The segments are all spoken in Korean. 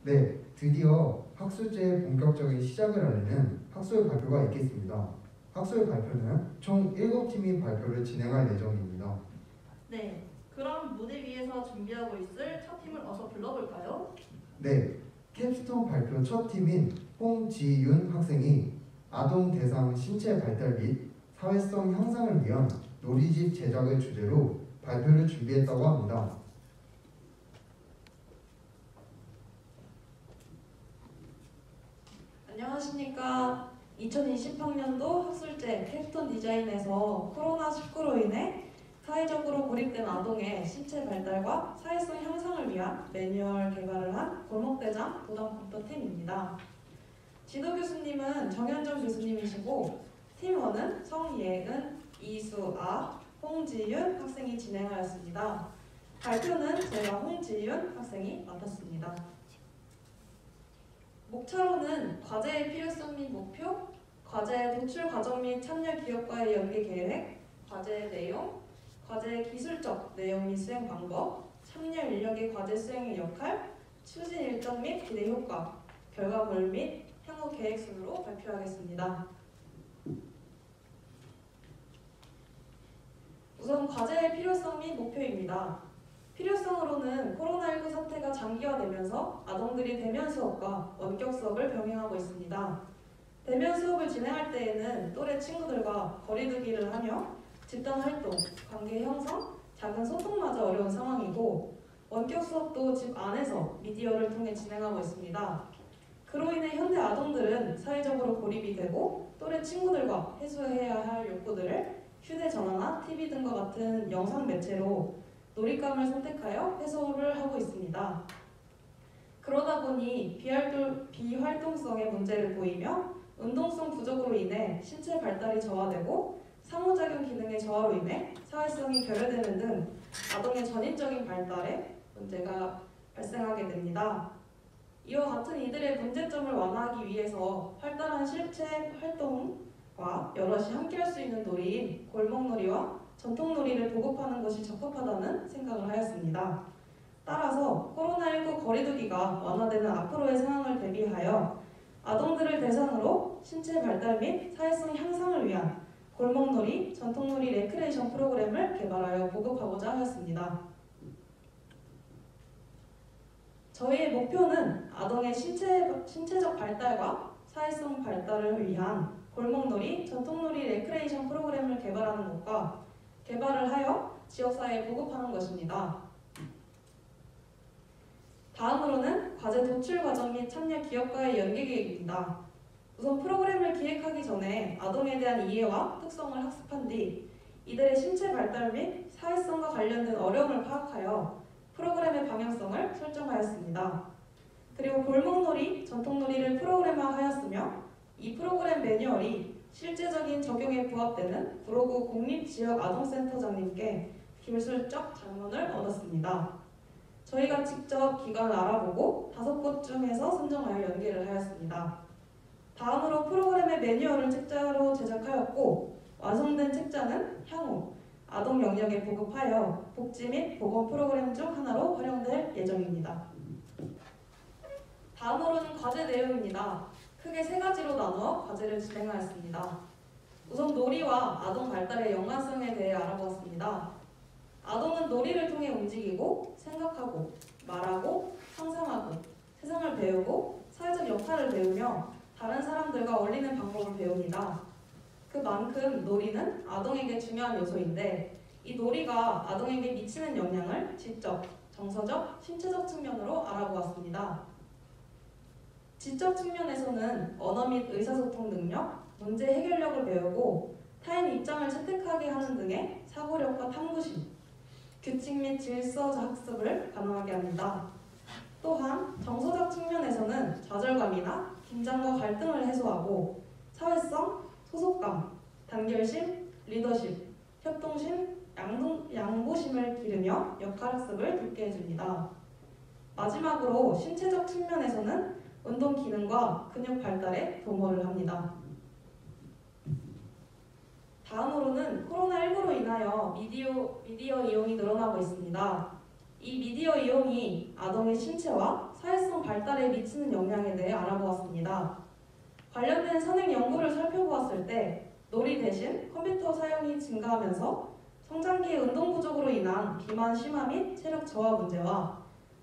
네, 드디어 학술제의 본격적인 시작을 알리는 학술 발표가 있겠습니다. 학술 발표는 총 7팀이 발표를 진행할 예정입니다. 네, 그럼 무대 위에서 준비하고 있을 첫 팀을 어서 불러볼까요? 네, 캡스톤 발표 첫 팀인 홍지윤 학생이 아동 대상 신체 발달 및 사회성 향상을 위한 놀이집 제작을 주제로 발표를 준비했다고 합니다. 안녕하십니까. 2020학년도 학술제 캡스톤 디자인에서 코로나19로 인해 사회적으로 고립된 아동의 신체 발달과 사회성 향상을 위한 매뉴얼 개발을 한 골목대장 도담컴퓨터팀입니다. 지도 교수님은 정현정 교수님이시고 팀원은 성예은, 이수아, 홍지윤 학생이 진행하였습니다. 발표는 제가 홍지윤 학생이 맡았습니다. 목차로는 과제의 필요성 및 목표, 과제의 도출 과정 및 참여 기업과의 연계 계획, 과제의 내용, 과제의 기술적 내용 및 수행 방법, 참여 인력의 과제 수행의 역할, 추진 일정 및 기대 효과, 결과물 및 향후 계획 순으로 발표하겠습니다. 우선 과제의 필요성 및 목표입니다. 필요성으로는 코로나19 사태가 장기화되면서 아동들이 대면 수업과 원격 수업을 병행하고 있습니다. 대면 수업을 진행할 때에는 또래 친구들과 거리두기를 하며 집단 활동, 관계 형성, 작은 소통마저 어려운 상황이고 원격 수업도 집 안에서 미디어를 통해 진행하고 있습니다. 그로 인해 현대 아동들은 사회적으로 고립이 되고 또래 친구들과 해소해야 할 욕구들을 휴대전화나 TV 등과 같은 영상 매체로 놀잇감을 선택하여 해소를 하고 있습니다. 그러다 보니 비활동성의 문제를 보이며 운동성 부족으로 인해 신체 발달이 저하되고 상호작용 기능의 저하로 인해 사회성이 결여되는 등 아동의 전인적인 발달에 문제가 발생하게 됩니다. 이와 같은 이들의 문제점을 완화하기 위해서 활달한 실체 활동과 여럿이 함께할 수 있는 놀이인 골목놀이와 전통놀이를 보급하는 것이 적합하다는 생각을 하였습니다. 따라서 코로나19 거리두기가 완화되는 앞으로의 상황을 대비하여 아동들을 대상으로 신체 발달 및 사회성 향상을 위한 골목놀이, 전통놀이 레크레이션 프로그램을 개발하여 보급하고자 하였습니다. 저희의 목표는 아동의 신체적 발달과 사회성 발달을 위한 골목놀이, 전통놀이 레크레이션 프로그램을 개발하는 것과 개발을 하여 지역사회에 보급하는 것입니다. 다음으로는 과제 도출 과정 및 참여 기업과의 연계 계획입니다. 우선 프로그램을 기획하기 전에 아동에 대한 이해와 특성을 학습한 뒤 이들의 신체 발달 및 사회성과 관련된 어려움을 파악하여 프로그램의 방향성을 설정하였습니다. 그리고 골목놀이, 전통놀이를 프로그램화하였으며 이 프로그램 매뉴얼이 실제적인 적용에 부합되는 구로구 국립지역아동센터장님께 기술적 장문을 얻었습니다. 저희가 직접 기관을 알아보고 5곳 중에서 선정하여 연계를 하였습니다. 다음으로 프로그램의 매뉴얼을 책자로 제작하였고 완성된 책자는 향후 아동 영역에 보급하여 복지 및 보건 프로그램 중 하나로 활용될 예정입니다. 다음으로는 과제 내용입니다. 크게 3가지로 나누어 과제를 진행하였습니다. 우선 놀이와 아동 발달의 연관성에 대해 알아보았습니다. 아동은 놀이를 통해 움직이고 생각하고 말하고 상상하고 세상을 배우고 사회적 역할을 배우며 다른 사람들과 어울리는 방법을 배웁니다. 그만큼 놀이는 아동에게 중요한 요소인데 이 놀이가 아동에게 미치는 영향을 지적, 정서적, 신체적 측면으로 알아보았습니다. 지적 측면에서는 언어 및 의사소통 능력, 문제 해결력을 배우고 타인 입장을 채택하게 하는 등의 사고력과 탐구심, 규칙 및 질서 학습을 가능하게 합니다. 또한 정서적 측면에서는 좌절감이나 긴장과 갈등을 해소하고 사회성, 소속감, 단결심, 리더십, 협동심, 양보심을 기르며 역할학습을 돕게 해줍니다. 마지막으로 신체적 측면에서는 운동 기능과 근육 발달에 도모를 합니다. 다음으로는 코로나19로 인하여 미디어 이용이 늘어나고 있습니다. 이 미디어 이용이 아동의 신체와 사회성 발달에 미치는 영향에 대해 알아보았습니다. 관련된 선행 연구를 살펴보았을 때 놀이 대신 컴퓨터 사용이 증가하면서 성장기의 운동 부족으로 인한 비만 심화 및 체력 저하 문제와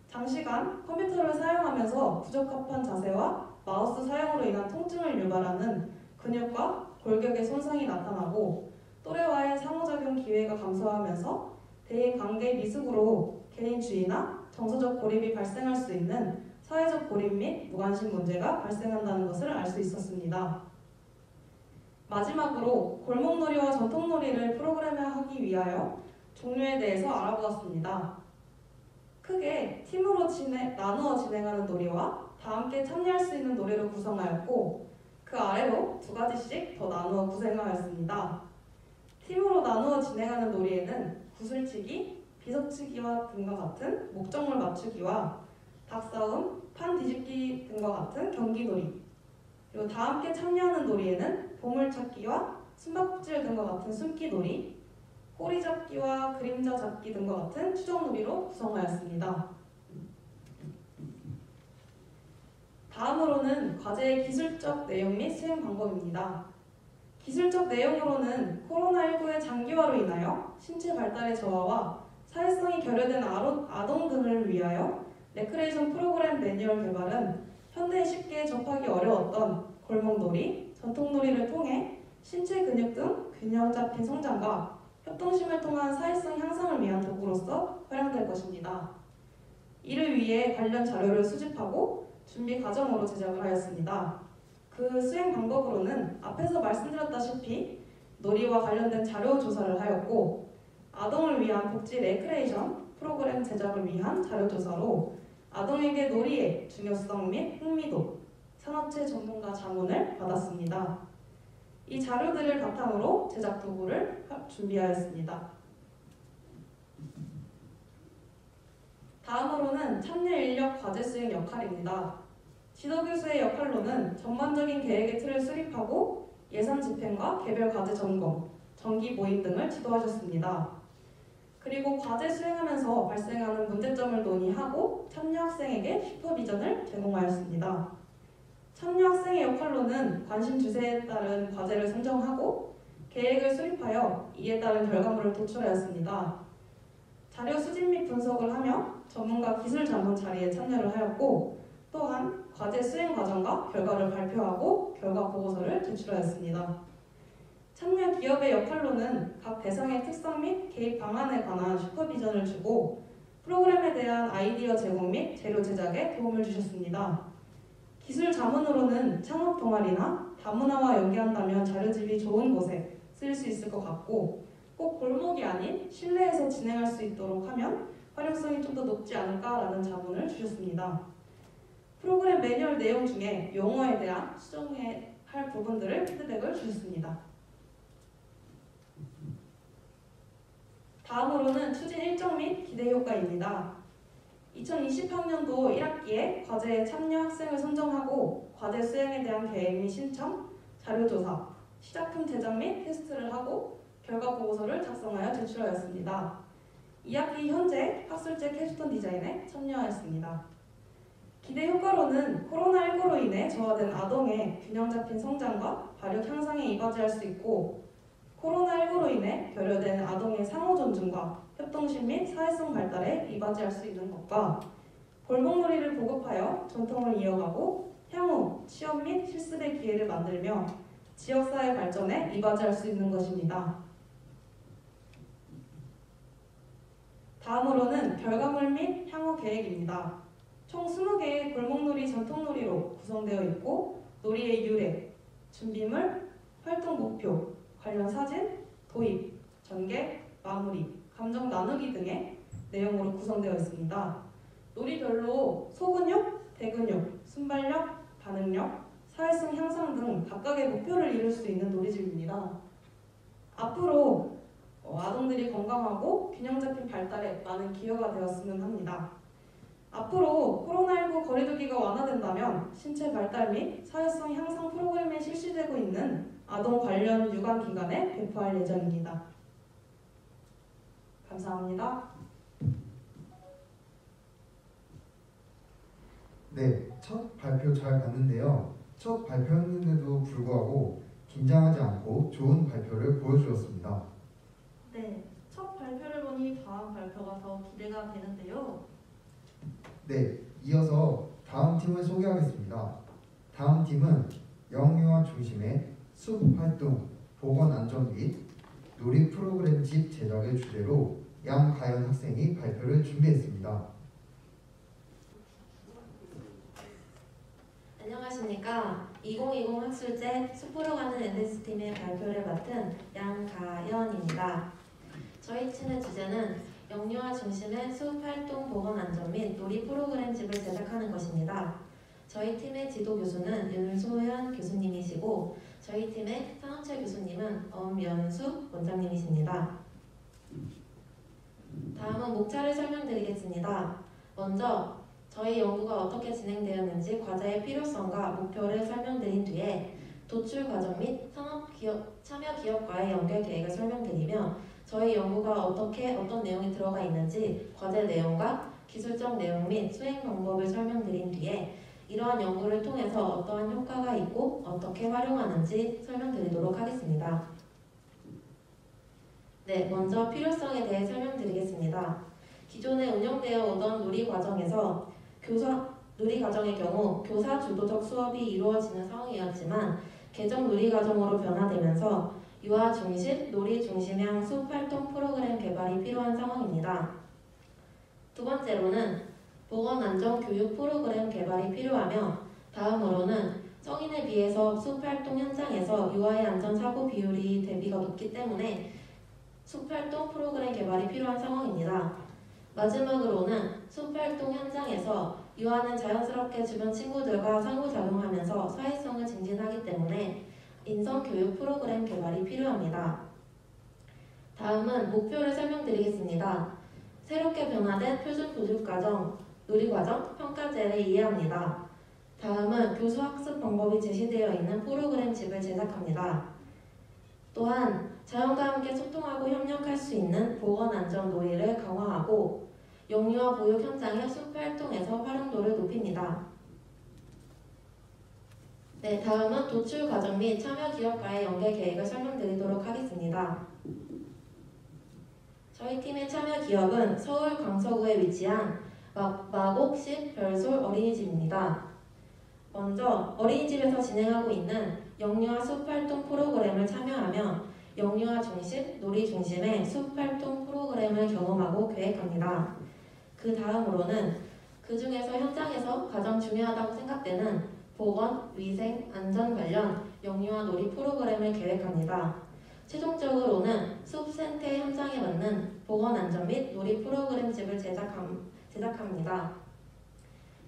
장시간 컴퓨터를 사용하면서 부적합한 자세와 마우스 사용으로 인한 통증을 유발하는 근육과 골격의 손상이 나타나고 또래와의 상호작용 기회가 감소하면서 대인 관계 미숙으로 개인주의나 정서적 고립이 발생할 수 있는 사회적 고립 및 무관심 문제가 발생한다는 것을 알 수 있었습니다. 마지막으로 골목놀이와 전통놀이를 프로그램화하기 위하여 종류에 대해서 알아보았습니다. 크게 팀으로 나누어 진행하는 놀이와 다 함께 참여할 수 있는 놀이로 구성하였고 그 아래로 2가지씩 더 나누어 구성하였습니다. 팀으로 나누어 진행하는 놀이에는 구슬치기, 비석치기와 등과 같은 목적물 맞추기와 닭싸움, 판 뒤집기 등과 같은 경기놀이, 그리고 다 함께 참여하는 놀이에는 보물찾기와 숨바꼭질 등과 같은 숨기놀이, 꼬리잡기와 그림자 잡기 등과 같은 추정놀이로 구성하였습니다. 다음으로는 과제의 기술적 내용 및 수행 방법입니다. 기술적 내용으로는 코로나19의 장기화로 인하여 신체 발달의 저하와 사회성이 결여된 아동 등을 위하여 레크레이션 프로그램 매뉴얼 개발은 현대에 쉽게 접하기 어려웠던 골목놀이, 전통놀이를 통해 신체 근육 등 균형 잡힌 성장과 협동심을 통한 사회성 향상을 위한 도구로서 활용될 것입니다. 이를 위해 관련 자료를 수집하고 준비 과정으로 제작을 하였습니다. 그 수행 방법으로는 앞에서 말씀드렸다시피 놀이와 관련된 자료 조사를 하였고 아동을 위한 복지 레크레이션 프로그램 제작을 위한 자료 조사로 아동에게 놀이의 중요성 및 흥미도, 산업체 전문가 자문을 받았습니다. 이 자료들을 바탕으로 제작 도구를 준비하였습니다. 다음으로는 참여 인력 과제 수행 역할입니다. 지도교수의 역할로는 전반적인 계획의 틀을 수립하고 예산 집행과 개별 과제 점검, 정기 모임 등을 지도하셨습니다. 그리고 과제 수행하면서 발생하는 문제점을 논의하고 참여 학생에게 슈퍼비전을 제공하였습니다. 참여 학생의 역할로는 관심 주제에 따른 과제를 선정하고 계획을 수립하여 이에 따른 결과물을 도출하였습니다. 자료 수집 및 분석을 하며 전문가 기술 자문 자리에 참여를 하였고 또한 과제 수행 과정과 결과를 발표하고 결과 보고서를 제출하였습니다. 참여 기업의 역할로는 각 대상의 특성 및 개입 방안에 관한 슈퍼비전을 주고 프로그램에 대한 아이디어 제공 및 재료 제작에 도움을 주셨습니다. 기술 자문으로는 창업 동아리나 다문화와 연계한다면 자료집이 좋은 곳에 쓰일 수 있을 것 같고 꼭 골목이 아닌 실내에서 진행할 수 있도록 하면 활용성이 좀 더 높지 않을까라는 자문을 주셨습니다. 프로그램 매뉴얼 내용 중에 용어에 대한 수정해야 할 부분들을 피드백을 주셨습니다. 다음으로는 추진 일정 및 기대 효과입니다. 2020학년도 1학기에 과제에 참여 학생을 선정하고 과제 수행에 대한 계획 및 신청, 자료조사, 시작품 제작 및 테스트를 하고 결과 보고서를 작성하여 제출하였습니다. 2학기 현재 학술제 캡스톤 디자인에 참여하였습니다. 기대 효과로는 코로나19로 인해 저하된 아동의 균형 잡힌 성장과 발육 향상에 이바지할 수 있고 코로나19로 인해 결여된 아동의 상호 존중과 협동심 및 사회성 발달에 이바지할 수 있는 것과 골목놀이를 보급하여 전통을 이어가고 향후 취업 및 실습의 기회를 만들며 지역사회 발전에 이바지할 수 있는 것입니다. 다음으로는 결과물 및 향후 계획입니다. 총 20개의 골목놀이 전통놀이로 구성되어 있고 놀이의 유래, 준비물, 활동 목표, 관련 사진, 도입, 전개, 마무리, 감정 나누기 등의 내용으로 구성되어 있습니다. 놀이별로 소근육, 대근육, 순발력, 반응력, 사회성 향상 등 각각의 목표를 이룰 수 있는 놀이집입니다. 앞으로 아동들이 건강하고 균형 잡힌 발달에 많은 기여가 되었으면 합니다. 앞으로 코로나19 거리두기가 완화된다면 신체 발달 및 사회성 향상 프로그램이 실시되고 있는 아동 관련 유관기관에 배포할 예정입니다. 감사합니다. 네, 첫 발표 잘 봤는데요. 첫 발표였는데도 불구하고 긴장하지 않고 좋은 발표를 보여주었습니다. 네, 첫 발표를 보니 다음 발표가 더 기대가 되는데요. 네, 이어서 다음 팀을 소개하겠습니다. 다음 팀은 영유아 중심의 숲 활동, 보건 안전 및 놀이 프로그램집 제작을 주제로 양가연 학생이 발표를 준비했습니다. 안녕하십니까. 2020 학술제 숲으로 가는 NS팀의 발표를 맡은 양가연입니다. 저희 팀의 주제는 영유아 중심의 숲 활동 보건 안전 및 놀이 프로그램집을 제작하는 것입니다. 저희 팀의 지도 교수는 윤소현 교수님이시고 저희 팀의 산업체 교수님은 엄연수 원장님이십니다. 다음은 목차를 설명드리겠습니다. 먼저 저희 연구가 어떻게 진행되었는지 과제의 필요성과 목표를 설명드린 뒤에 도출 과정 및 참여 기업과의 연결 계획을 설명드리며 저희 연구가 어떤 내용이 들어가 있는지 과제 내용과 기술적 내용 및 수행 방법을 설명드린 뒤에 이러한 연구를 통해서 어떠한 효과가 있고 어떻게 활용하는지 설명드리도록 하겠습니다. 네, 먼저 필요성에 대해 설명드리겠습니다. 기존에 운영되어 오던 놀이 과정에서 놀이 과정의 경우 교사 주도적 수업이 이루어지는 상황이었지만 개정 놀이 과정으로 변화되면서 유아 중심, 놀이 중심형 숲 활동 프로그램 개발이 필요한 상황입니다. 두 번째로는 보건 안전 교육 프로그램 개발이 필요하며 다음으로는 성인에 비해서 숲 활동 현장에서 유아의 안전 사고 비율이 대비가 높기 때문에 숲 활동 프로그램 개발이 필요한 상황입니다. 마지막으로는 숲 활동 현장에서 유아는 자연스럽게 주변 친구들과 상호작용하면서 사회성을 증진하기 때문에 인성교육 프로그램 개발이 필요합니다. 다음은 목표를 설명드리겠습니다. 새롭게 변화된 표준 교육과정, 놀이과정, 평가제를 이해합니다. 다음은 교수학습 방법이 제시되어 있는 프로그램 집을 제작합니다. 또한 자연과 함께 소통하고 협력할 수 있는 보건안전 놀이를 강화하고 영유아 보육 현장의 숲 활동에서 활용도를 높입니다. 네, 다음은 도출 과정 및 참여 기업과의 연계 계획을 설명드리도록 하겠습니다. 저희 팀의 참여 기업은 서울 강서구에 위치한 마곡시 별솔 어린이집입니다. 먼저 어린이집에서 진행하고 있는 영유아 숲 활동 프로그램을 참여하며 영유아 중심, 놀이 중심의 숲 활동 프로그램을 경험하고 계획합니다. 그 다음으로는 그 중에서 현장에서 가장 중요하다고 생각되는 보건, 위생, 안전 관련 영유아 놀이 프로그램을 계획합니다. 최종적으로는 숲 생태 현장에 맞는 보건 안전 및 놀이 프로그램집을 제작합니다.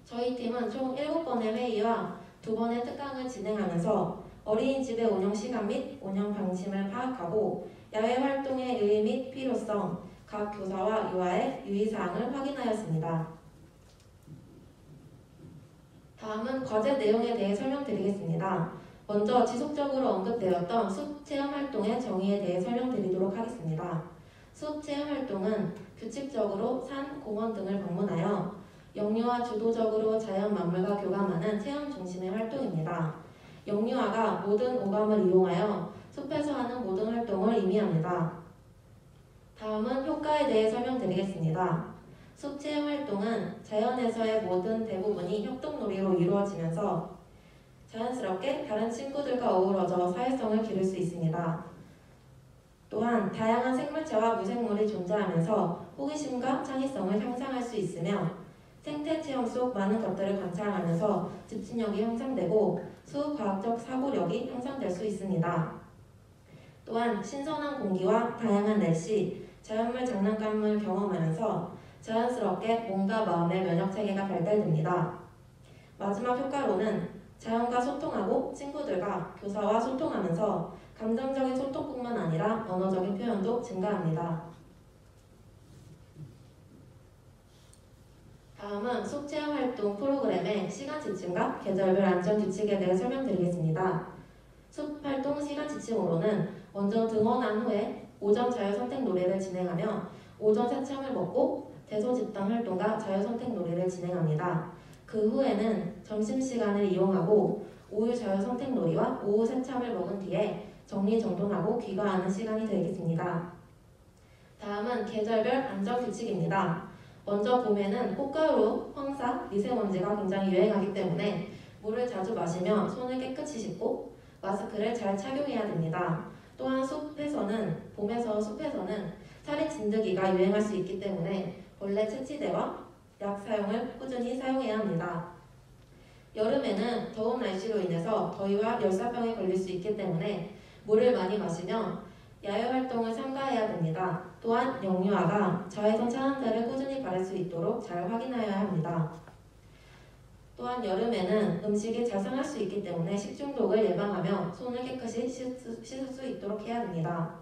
저희 팀은 총 7번의 회의와 2번의 특강을 진행하면서 어린이집의 운영 시간 및 운영 방침을 파악하고 야외 활동의 의의 및 필요성, 각 교사와 유아의 유의사항을 확인하였습니다. 다음은 과제 내용에 대해 설명드리겠습니다. 먼저 지속적으로 언급되었던 숲 체험 활동의 정의에 대해 설명드리도록 하겠습니다. 숲 체험 활동은 규칙적으로 산, 공원 등을 방문하여 영유아 주도적으로 자연 만물과 교감하는 체험 중심의 활동입니다. 영유아가 모든 오감을 이용하여 숲에서 하는 모든 활동을 의미합니다. 다음은 효과에 대해 설명드리겠습니다. 숲 체험 활동은 자연에서의 모든 대부분이 협동놀이로 이루어지면서 자연스럽게 다른 친구들과 어우러져 사회성을 기를 수 있습니다. 또한 다양한 생물체와 무생물이 존재하면서 호기심과 창의성을 향상할 수 있으며 생태 체험 속 많은 것들을 관찰하면서 집중력이 향상되고 수과학적 사고력이 향상될 수 있습니다. 또한 신선한 공기와 다양한 날씨, 자연물 장난감을 경험하면서 자연스럽게 몸과 마음의 면역체계가 발달됩니다. 마지막 효과로는 자연과 소통하고 친구들과 교사와 소통하면서 감정적인 소통뿐만 아니라 언어적인 표현도 증가합니다. 다음은 숲 체험 활동 프로그램의 시간 지침과 계절별 안전 규칙에 대해 설명드리겠습니다. 숲 활동 시간 지침으로는 먼저 등원한 후에 오전 자유선택 놀이를 진행하며 오전 새참을 먹고 대소 집단 활동과 자유선택 놀이를 진행합니다. 그 후에는 점심시간을 이용하고 오후 자유선택놀이와 오후 새참을 먹은 뒤에 정리정돈하고 귀가하는 시간이 되겠습니다. 다음은 계절별 안전규칙입니다. 먼저 봄에는 꽃가루, 황사, 미세먼지가 굉장히 유행하기 때문에 물을 자주 마시며 손을 깨끗이 씻고 마스크를 잘 착용해야 됩니다. 또한 숲에서는 살인 진드기가 유행할 수 있기 때문에 벌레 채취제와 약 사용을 꾸준히 사용해야 합니다. 여름에는 더운 날씨로 인해서 더위와 열사병에 걸릴 수 있기 때문에 물을 많이 마시며 야외활동을 삼가해야 됩니다. 또한 영유아가 자외선 차단제를 꾸준히 바를 수 있도록 잘 확인하여야 합니다. 또한 여름에는 음식이 잘 상할 수 있기 때문에 식중독을 예방하며 손을 깨끗이 씻을 수 있도록 해야 됩니다.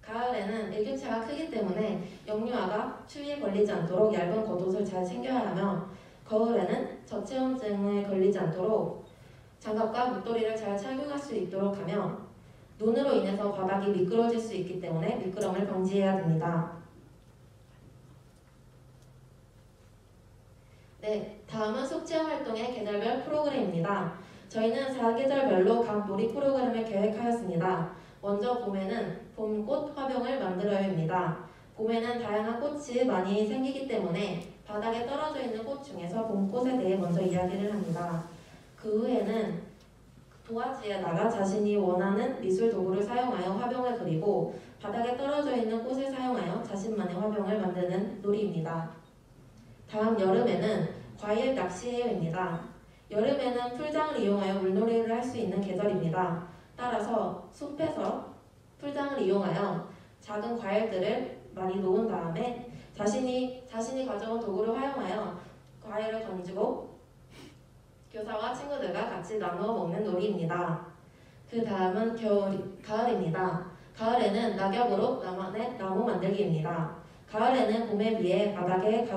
가을에는 일교차가 크기 때문에 영유아가 추위에 걸리지 않도록 얇은 겉옷을 잘 챙겨야 하며 겨울에는 저체온증에 걸리지 않도록 장갑과 목도리를 잘 착용할 수 있도록 하며 눈으로 인해서 바닥이 미끄러질 수 있기 때문에 미끄럼을 방지해야 됩니다. 네, 다음은 숙제활동의 계절별 프로그램입니다. 저희는 4계절별로 각 놀이 프로그램을 계획하였습니다. 먼저 봄에는 봄꽃 화병을 만들어야 합니다. 봄에는 다양한 꽃이 많이 생기기 때문에 바닥에 떨어져 있는 꽃 중에서 봄꽃에 대해 먼저 이야기를 합니다. 그 후에는 도화지에 나가 자신이 원하는 미술 도구를 사용하여 화병을 그리고 바닥에 떨어져 있는 꽃을 사용하여 자신만의 화병을 만드는 놀이입니다. 다음 여름에는 과일 낚시회입니다. 여름에는 풀장을 이용하여 물놀이를 할 수 있는 계절입니다. 따라서 숲에서 풀장을 이용하여 작은 과일들을 많이 놓은 다음에 자신이 가져온 도구를 활용하여 과일을 던지고 교사와 친구들과 같이 나누어 먹는 놀이입니다. 그 다음은 가을입니다. 가을에는 낙엽으로 나무 만들기입니다. 가을에는 봄에 비해 바닥에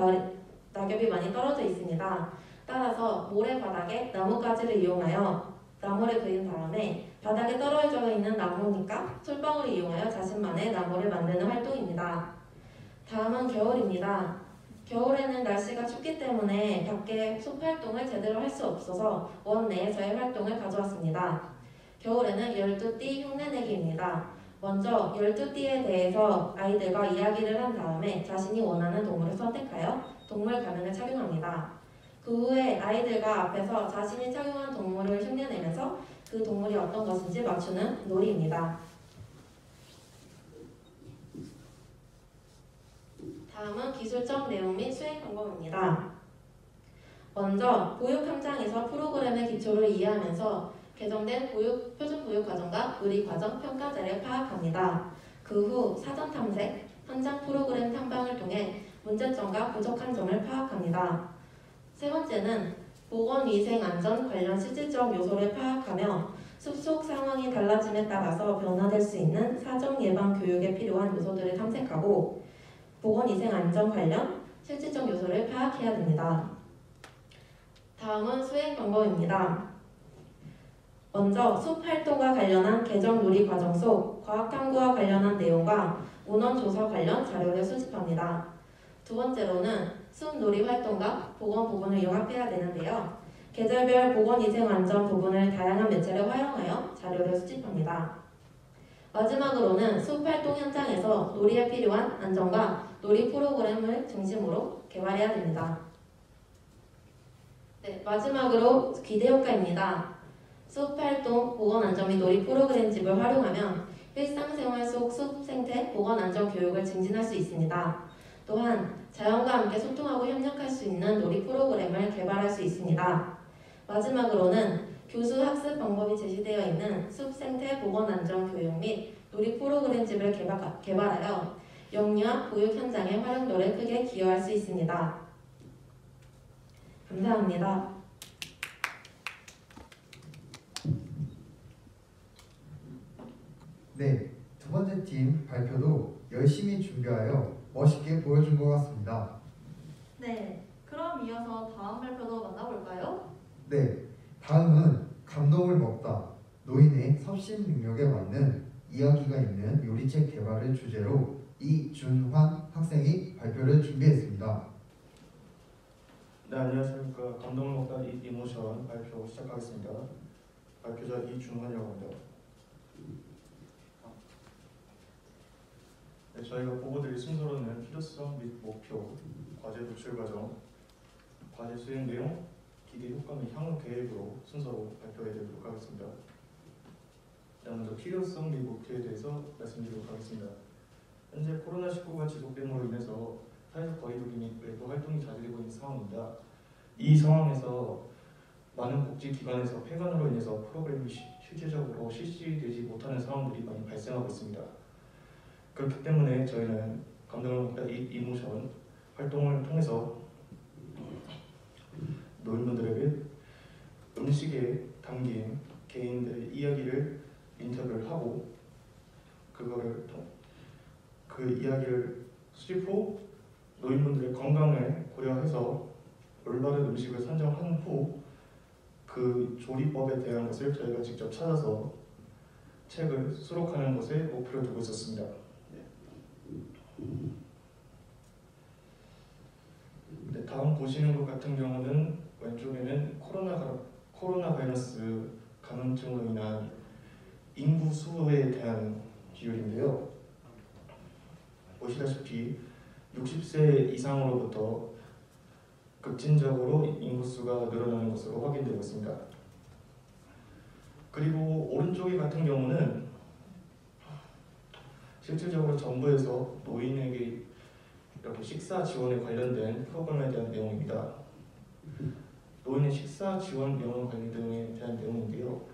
낙엽이 많이 떨어져 있습니다. 따라서 모래바닥에 나뭇가지를 이용하여 나무를 그린 다음에 바닥에 떨어져 있는 나무니까 솔방울을 이용하여 자신만의 나무를 만드는 활동입니다. 다음은 겨울입니다. 겨울에는 날씨가 춥기 때문에 밖에 숲 활동을 제대로 할 수 없어서 원 내에서의 활동을 가져왔습니다. 겨울에는 12띠 흉내내기입니다. 먼저 12띠에 대해서 아이들과 이야기를 한 다음에 자신이 원하는 동물을 선택하여 동물 가면을 착용합니다. 그 후에 아이들과 앞에서 자신이 착용한 동물을 흉내내면서 그 동물이 어떤 것인지 맞추는 놀이입니다. 다음은 기술적 내용 및 수행 방법입니다. 먼저 보육 현장에서 프로그램의 기초를 이해하면서 개정된 표준 보육 과정과 의리 과정 평가제를 파악합니다. 그 후 사전 탐색, 현장 프로그램 탐방을 통해 문제점과 부족한 점을 파악합니다. 세 번째는 보건위생안전 관련 실질적 요소를 파악하며 숲속 상황이 달라짐에 따라서 변화될 수 있는 사정 예방 교육에 필요한 요소들을 탐색하고 보건위생안전 관련 실질적 요소를 파악해야 됩니다. 다음은 수행 방법입니다. 먼저 숲 활동과 관련한 개정 놀이 과정 속 과학 탐구와 관련한 내용과 문헌 조사 관련 자료를 수집합니다. 두 번째로는 숲 놀이 활동과 보건 부분을 융합해야 되는데요. 계절별 보건위생안전 부분을 다양한 매체를 활용하여 자료를 수집합니다. 마지막으로는 숲 활동 현장에서 놀이에 필요한 안전과 놀이 프로그램을 중심으로 개발해야 됩니다. 네, 마지막으로 기대효과입니다. 숲 활동 보건안전 및 놀이 프로그램집을 활용하면 일상생활 속 숲 생태 보건안전 교육을 증진할 수 있습니다. 또한 자연과 함께 소통하고 협력할 수 있는 놀이 프로그램을 개발할 수 있습니다. 마지막으로는 교수 학습 방법이 제시되어 있는 숲 생태 보건안전 교육 및 놀이 프로그램집을 개발하여 영유아 보육 현장의 활용도를 크게 기여할 수 있습니다. 감사합니다. 네, 두 번째 팀 발표도 열심히 준비하여 멋있게 보여준 것 같습니다. 네, 그럼 이어서 다음 발표도 만나볼까요? 네, 다음은 감동을 먹다 노인의 섭신 능력에 맞는 이야기가 있는 요리책 개발을 주제로 이준환 학생이 발표를 준비했습니다. 네, 안녕하십니까. 감동을 먹다 이모션 발표 시작하겠습니다. 발표자 이준환이라고 합니다. 네, 저희가 보고드릴 순서로는 필요성 및 목표, 과제 도출 과정, 과제 수행 내용, 기대 효과 및 향후 계획으로 순서로 발표해드리도록 하겠습니다. 네, 먼저 필요성 및 목표에 대해서 말씀드리도록 하겠습니다. 현재 코로나19가 지속됨으로 인해서 사회적 거리두기 및 외부 활동이 자제되고 있는 상황입니다. 이 상황에서 많은 복지기관에서 폐관으로 인해서 프로그램이 실질적으로 실시되지 못하는 상황들이 많이 발생하고 있습니다. 그렇기 때문에 저희는 감동을 먹다 이모션 활동을 통해서 노인분들에게 음식에 담긴 개인들의 이야기를 인터뷰를 하고 그 이야기를 수집 후 노인분들의 건강을 고려해서 올바른 음식을 선정한 후 그 조리법에 대한 것을 저희가 직접 찾아서 책을 수록하는 것에 목표를 두고 있었습니다. 네, 다음 보시는 것 같은 경우는 왼쪽에는 코로나 바이러스 감염증으로 인한 인구 수에 대한 비율인데요. 보시다시피 60세 이상으로부터 급진적으로 인구수가 늘어나는 것으로 확인되고 있습니다. 그리고 오른쪽에 같은 경우는 실질적으로 정부에서 노인에게 이렇게 식사 지원에 관련된 프로그램에 대한 내용입니다. 노인의 식사 지원 명령 관리 등에 대한 내용인데요.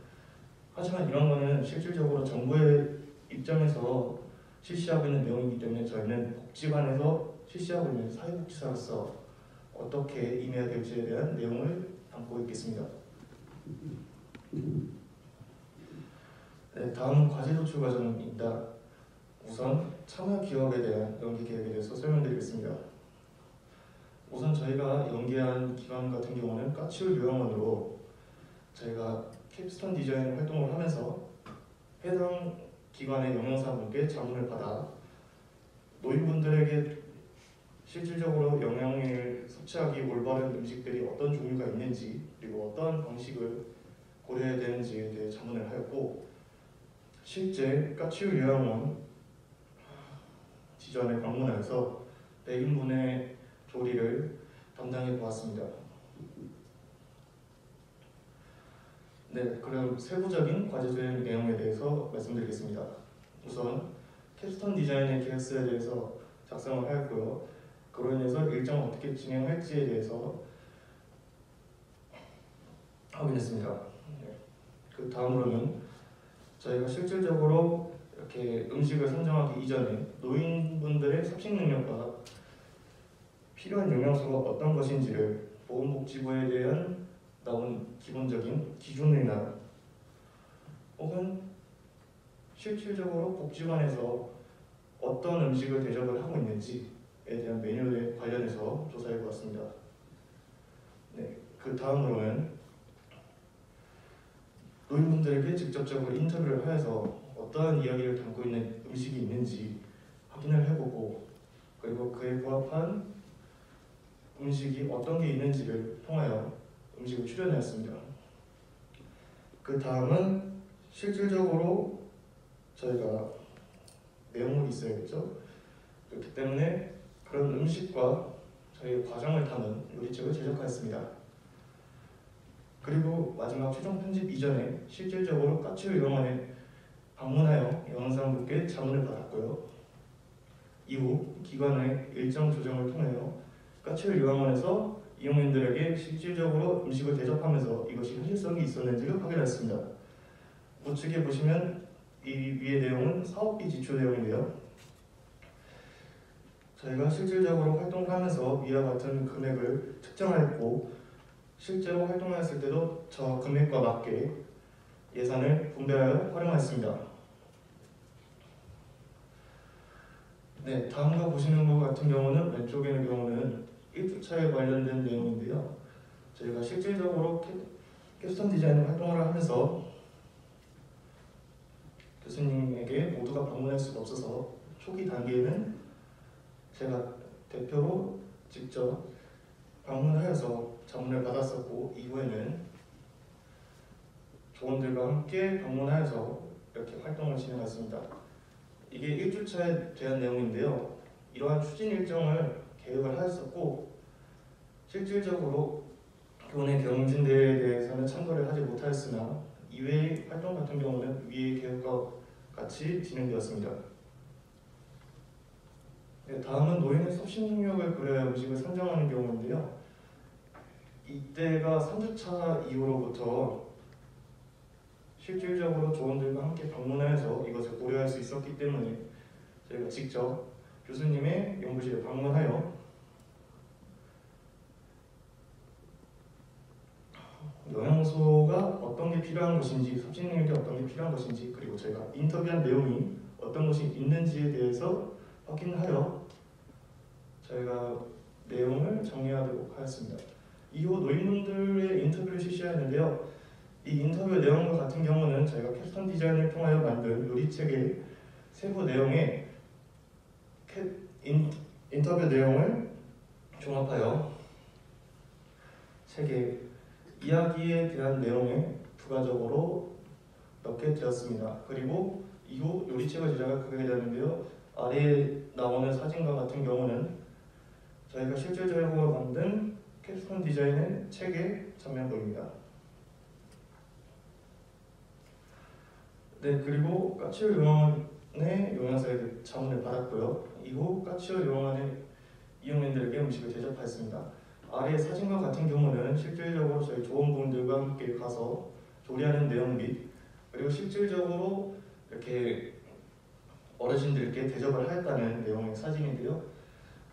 하지만 이런 거는 실질적으로 정부의 입장에서 실시하고 있는 내용이기 때문에 저희는 복지관에서 실시하고 있는 사회복지사로서 어떻게 임해야 될지에 대한 내용을 담고 있겠습니다. 네, 다음은 과제 도출 과정입니다. 우선 참여 기업에 대한 연계 계획에 대해서 설명드리겠습니다. 우선 저희가 연계한 기관 같은 경우는 까치울 요양원으로 저희가 캡스톤 디자인 활동을 하면서 해당 기관의 영양사분께 자문을 받아 노인분들에게 실질적으로 영양을 섭취하기 올바른 음식들이 어떤 종류가 있는지 그리고 어떤 방식을 고려해야 되는지에 대해 자문을 하였고, 실제 까치울 요양원 지점에 방문하여서 100인분의 조리를 담당해 보았습니다. 네, 그럼 세부적인 과제 수행 내용에 대해서 말씀드리겠습니다. 우선 캡스톤 디자인의 계획서에 대해서 작성을 하였고요. 그로 인해서 일정을 어떻게 진행할지에 대해서 확인했습니다. 네. 그 다음으로는 저희가 실질적으로 이렇게 음식을 선정하기 이전에 노인분들의 섭식 능력과 필요한 영양소가 어떤 것인지를 보건복지부에 대한 나온 기본적인 기준이나 혹은 실질적으로 복지관에서 어떤 음식을 대접을 하고 있는지에 대한 메뉴에 관련해서 조사해 보았습니다. 네, 그 다음으로는 노인분들에게 직접적으로 인터뷰를 하여서 어떠한 이야기를 담고 있는 음식이 있는지 확인을 해보고, 그리고 그에 부합한 음식이 어떤 게 있는지를 통하여 음식을 추려내었습니다. 그 다음은 실질적으로 저희가 내용물이 있어야겠죠. 그렇기 때문에 그런 음식과 저희의 과정을 담은 요리책을 제작하였습니다. 그리고 마지막 최종 편집 이전에 실질적으로 까치울 요양원에 방문하여 영상분께 자문을 받았고요. 이후 기관의 일정 조정을 통하여 까치울 요양원에서 이용인들에게 실질적으로 음식을 대접하면서 이것이 현실성이 있었는지를 확인했습니다. 우측에 보시면 이 위의 내용은 사업비 지출 내용인데요. 저희가 실질적으로 활동을 하면서 위와 같은 금액을 측정하였고, 실제로 활동했을 때도 저 금액과 맞게 예산을 분배하여 활용하였습니다. 네, 다음과 보시는 것 같은 경우는 왼쪽에 있는 경우는 1주차에 관련된 내용인데요. 저희가 실질적으로 캡스톤 디자인 활동을 하면서 교수님에게 모두가 방문할 수가 없어서 초기 단계에는 제가 대표로 직접 방문하여서 자문을 받았었고, 이후에는 조원들과 함께 방문하여서 이렇게 활동을 진행했습니다. 이게 1주차에 대한 내용인데요. 이러한 추진 일정을 계획을 하였었고, 실질적으로 교내 경진대회에 대해서는 참가를 하지 못하였으나 이외의 활동 같은 경우는 위의 계획과 같이 진행되었습니다. 네, 다음은 노인의 섭씨 능력을 고려해 음식을 선정하는 경우인데요. 이때가 3주차 이후로부터 실질적으로 조원들과 함께 방문하여서 이것을 고려할 수 있었기 때문에 저희가 직접 교수님의 연구실에 방문하여 영양소가 어떤 게 필요한 것인지, 섭씨 능력이 어떤 게 필요한 것인지, 그리고 저희가 인터뷰한 내용이 어떤 것이 있는지에 대해서 확인하여 저희가 내용을 정리하도록 하였습니다. 이후 노인분들의 인터뷰를 실시하였는데요. 이 인터뷰 내용과 같은 경우는 저희가 캡스톤 디자인을 통하여 만든 요리책의 세부 내용에 인터뷰 내용을 종합하여 책에 이야기에 대한 내용에 부가적으로 넣게 되었습니다. 그리고 이후 요리책을 제작하게 되는데요. 아래에 나오는 사진과 같은 경우는 저희가 실질적으로 만든 캡스톤 디자인의 책의 전면부입니다. 네, 그리고 까치오 요원의 영양사에 자문을 받았고요. 이후 까치오 요원의 이용인들에게 음식을 제작하였습니다. 아래 사진과 같은 경우는 실질적으로 저희 조원분들과 함께 가서 조리하는 내용 및 그리고 실질적으로 이렇게 어르신들께 대접을 하였다는 내용의 사진인데요.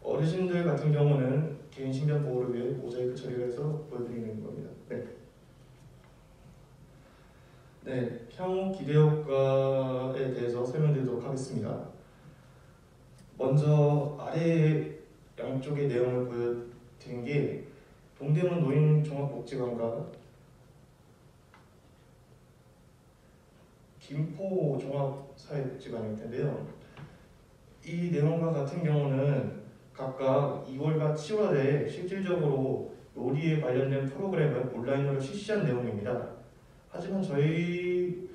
어르신들 같은 경우는 개인 신변 보호를 위해 모자이크 처리를 해서 보여드리는 겁니다. 네, 향후 기대 효과에 대해서 설명드리도록 하겠습니다. 먼저 아래 양쪽의 내용을 보여드린 게 동대문 노인종합복지관과 김포 종합사회복지관일 텐데요. 이 내용과 같은 경우는 각각 2월과 7월에 실질적으로 요리에 관련된 프로그램을 온라인으로 실시한 내용입니다. 하지만 저희가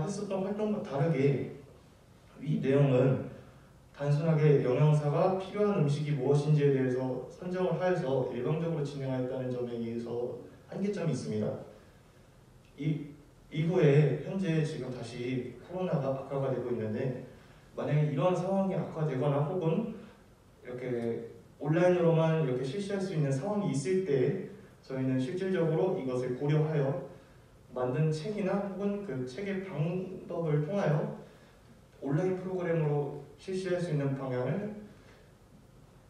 했었던 활동과 다르게 이 내용은 단순하게 영양사가 필요한 음식이 무엇인지에 대해서 선정을 하여서 일방적으로 진행하였다는 점에 의해서 한계점이 있습니다. 이후에 현재 지금 다시 코로나가 악화가 되고 있는데, 만약에 이러한 상황이 악화되거나 혹은 이렇게 온라인으로만 이렇게 실시할 수 있는 상황이 있을 때 저희는 실질적으로 이것을 고려하여 만든 책이나 혹은 그 책의 방법을 통하여 온라인 프로그램으로 실시할 수 있는 방향을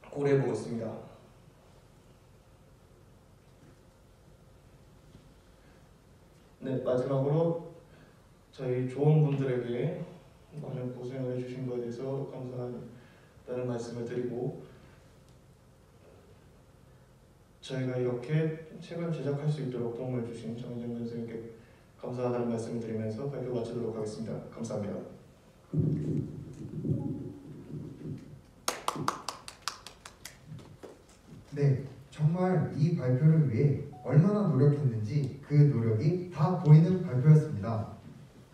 고려해보고 있습니다. 네, 마지막으로 저희 조원분들에게 많은 고생을 해주신 것에 대해서 감사하다는 말씀을 드리고, 저희가 이렇게 책을 제작할 수 있도록 도움을 주신 정희정 선생님께 감사하다는 말씀을 드리면서 발표 마치도록 하겠습니다. 감사합니다. 네, 정말 이 발표를 위해 얼마나 노력했는지 그 노력이 다 보이는 발표였습니다.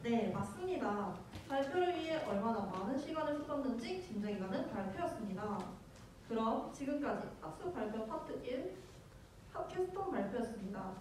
네, 맞습니다. 발표를 위해 얼마나 많은 시간을 쏟았는지 짐작이 가는 발표였습니다. 그럼 지금까지 학술 발표 파트 1 캡스톤 발표였습니다.